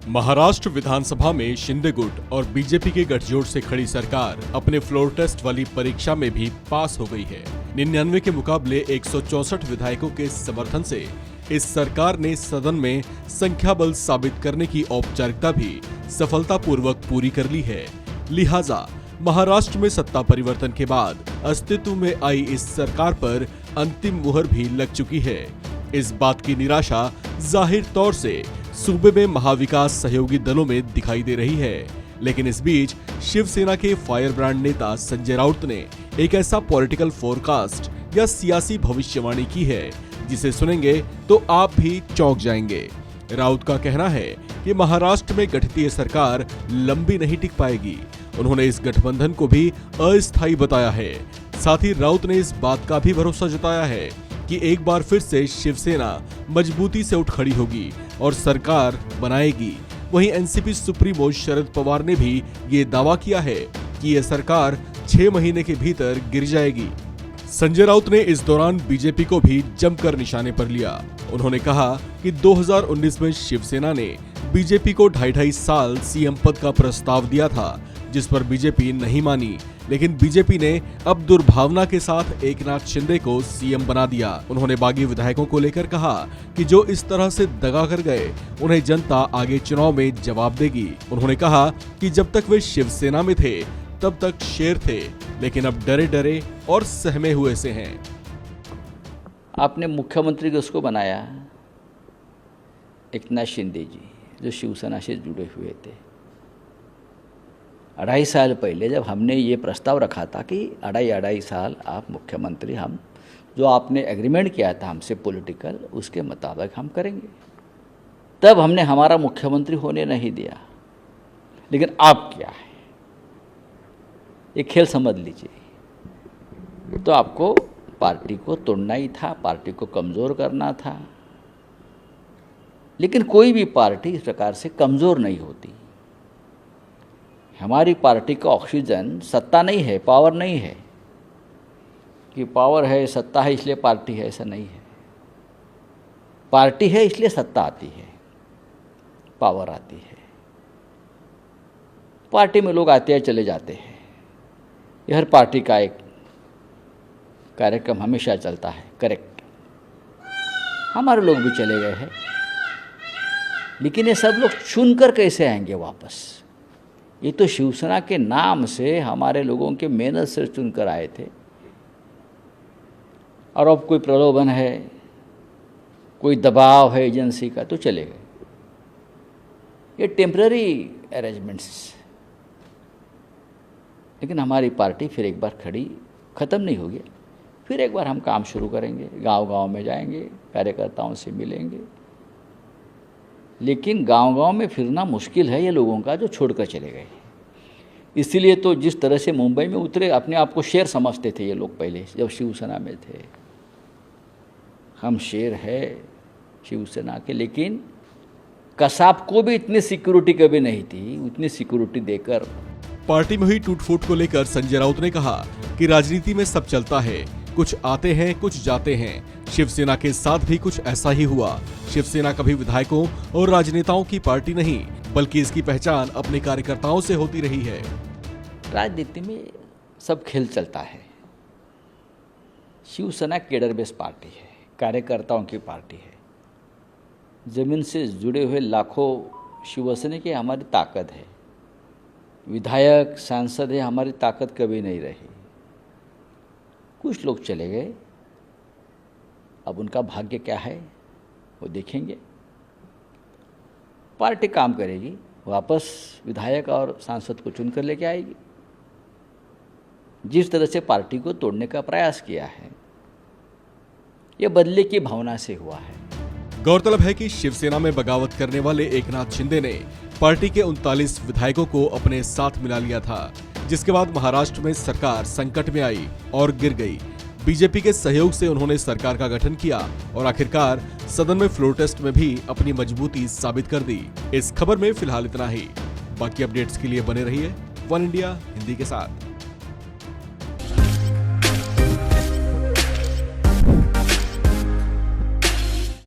महाराष्ट्र विधानसभा में शिंदे गुट और बीजेपी के गठजोड़ से खड़ी सरकार अपने फ्लोर टेस्ट वाली परीक्षा में भी पास हो गई है। 99 के मुकाबले 164 विधायकों के समर्थन से इस सरकार ने सदन में संख्या बल साबित करने की औपचारिकता भी सफलतापूर्वक पूरी कर ली है। लिहाजा महाराष्ट्र में सत्ता परिवर्तन के बाद अस्तित्व में आई इस सरकार पर अंतिम मुहर भी लग चुकी है। इस बात की निराशा जाहिर तौर से सूबे में महाविकास सहयोगी दलों में दिखाई दे रही है। लेकिन इस बीच शिवसेना के फायर ब्रांड नेता संजय राउत ने एक ऐसा पॉलिटिकल फोरकास्ट या सियासी भविष्यवाणी की है जिसे सुनेंगे तो आप भी चौंक जाएंगे। राउत का कहना है कि महाराष्ट्र में गठित ये सरकार लंबी नहीं टिक पाएगी। उन्होंने इस गठबंधन को भी अस्थायी बताया है। साथ ही राउत ने इस बात का भी भरोसा जताया है कि एक बार फिर से शिवसेना मजबूती से उठ खड़ी होगी और सरकार बनाएगी। वहीं एनसीपी सुप्रीमो शरद पवार ने भी ये दावा किया है कि यह सरकार 6 महीने के भीतर गिर जाएगी। संजय राउत ने इस दौरान बीजेपी को भी जमकर निशाने पर लिया। उन्होंने कहा कि 2019 में शिवसेना ने बीजेपी को 2.5 साल सीएम पद का प्रस्ताव दिया था, जिस पर बीजेपी नहीं मानी। लेकिन बीजेपी ने अब दुर्भावना के साथ एकनाथ शिंदे को सीएम बना दिया। उन्होंने बागी विधायकों को लेकर कहा कि जो इस तरह से दगा कर गए उन्हें जनता आगे चुनाव में जवाब देगी। उन्होंने कहा कि जब तक वे शिवसेना में थे तब तक शेर थे, लेकिन अब डरे डरे और सहमे हुए से हैं। आपने मुख्यमंत्री किसको बनाया? एकनाथ शिंदे जी, जो शिवसेना से जुड़े हुए थे। 2.5 साल पहले जब हमने ये प्रस्ताव रखा था कि 2.5 साल आप मुख्यमंत्री, हम जो आपने एग्रीमेंट किया था हमसे पॉलिटिकल, उसके मुताबिक हम करेंगे, तब हमने हमारा मुख्यमंत्री होने नहीं दिया। लेकिन अब क्या है, ये खेल समझ लीजिए। तो आपको पार्टी को तोड़ना ही था, पार्टी को कमज़ोर करना था। लेकिन कोई भी पार्टी इस प्रकार से कमज़ोर नहीं होती। हमारी पार्टी का ऑक्सीजन सत्ता नहीं है, पावर नहीं है कि पावर है, सत्ता है इसलिए पार्टी है, ऐसा नहीं है। पार्टी है इसलिए सत्ता आती है, पावर आती है। पार्टी में लोग आते हैं चले जाते हैं, ये हर पार्टी का एक कार्यक्रम हमेशा चलता है। करेक्ट, हमारे लोग भी चले गए हैं, लेकिन ये सब लोग चुनकर कैसे आएंगे वापस? ये तो शिवसेना के नाम से हमारे लोगों के मेहनत से चुनकर आए थे, और अब कोई प्रलोभन है, कोई दबाव है एजेंसी का, तो चले गए। ये टेम्पररी अरेंजमेंट्स। लेकिन हमारी पार्टी फिर एक बार खड़ी, ख़त्म नहीं होगी। फिर एक बार हम काम शुरू करेंगे, गांव-गांव में जाएंगे, कार्यकर्ताओं से मिलेंगे। लेकिन गांव-गांव में फिरना मुश्किल है ये लोगों का जो छोड़कर चले गए। इसीलिए तो जिस तरह से मुंबई में उतरे, अपने आप को शेर समझते थे ये लोग पहले जब शिवसेना में थे। हम शेर है शिवसेना के, लेकिन कसाब को भी इतनी सिक्योरिटी कभी नहीं थी, उतनी सिक्योरिटी देकर। पार्टी में हुई टूट-फूट को लेकर संजय राउत ने कहा कि राजनीति में सब चलता है, कुछ आते हैं कुछ जाते हैं। शिवसेना के साथ भी कुछ ऐसा ही हुआ। शिवसेना कभी विधायकों और राजनेताओं की पार्टी नहीं, बल्कि इसकी पहचान अपने कार्यकर्ताओं से होती रही है। राजनीति में सब खेल चलता है। शिवसेना केडर बेस पार्टी है, कार्यकर्ताओं की पार्टी है। जमीन से जुड़े हुए लाखों शिवसेना की हमारी ताकत है। विधायक सांसद है, हमारी ताकत कभी नहीं रही। कुछ लोग चले गए, अब उनका भाग्य क्या है वो देखेंगे। पार्टी काम करेगी, वापस विधायक और सांसद को चुनकर लेके आएगी। जिस तरह से पार्टी को तोड़ने का प्रयास किया है, ये बदले की भावना से हुआ है। गौरतलब है कि शिवसेना में बगावत करने वाले एकनाथ शिंदे ने पार्टी के 39 विधायकों को अपने साथ मिला लिया था, जिसके बाद महाराष्ट्र में सरकार संकट में आई और गिर गई। बीजेपी के सहयोग से उन्होंने सरकार का गठन किया और आखिरकार सदन में फ्लोर टेस्ट में भी अपनी मजबूती साबित कर दी। इस खबर में फिलहाल इतना ही। बाकी अपडेट्स के लिए बने रहिए वन इंडिया हिंदी के साथ।